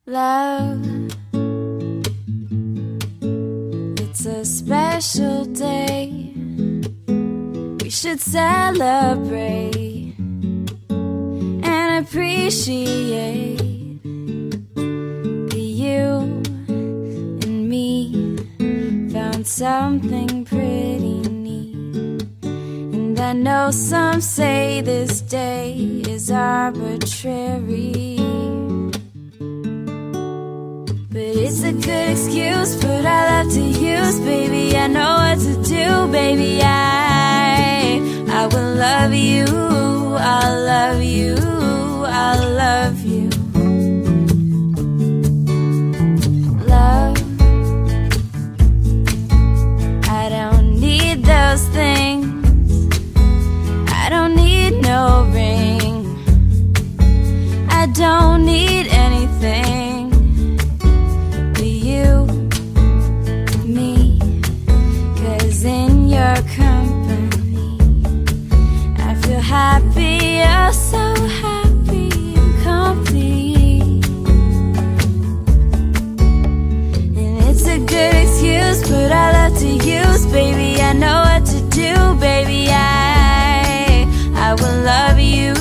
Love, it's a special day. We should celebrate and appreciate that you and me found something pretty neat. And I know some say this day is arbitrary, but it's a good excuse, put our love to use, baby. I know what to do, baby. I will love you, I'll love you, I'll love you. Love, I don't need those things, I don't need no ring, I don't need anything. In your company, I feel happy, oh so happy and complete. And it's a good excuse, put our love to use, baby. I know what to do, baby. I will love you,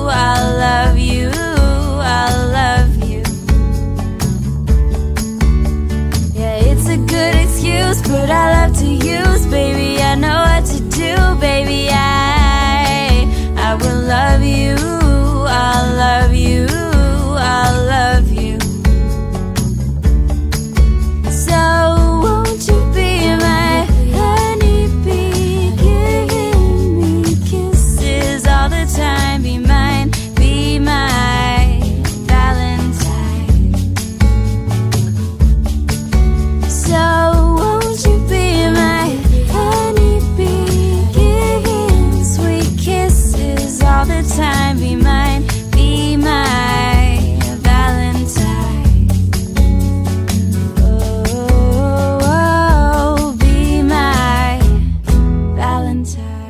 I'll love you, I'll love you. Yeah, it's a good excuse, put our love to use, baby. I know what to do, baby. I will love you, I'll love you, I'll love you. So won't you be my honeybee, giving me kisses all the time, be mine, be my Valentine. So won't you be my honeybee, giving sweet kisses all the time, be mine, be my Valentine. Oh, oh, be my Valentine.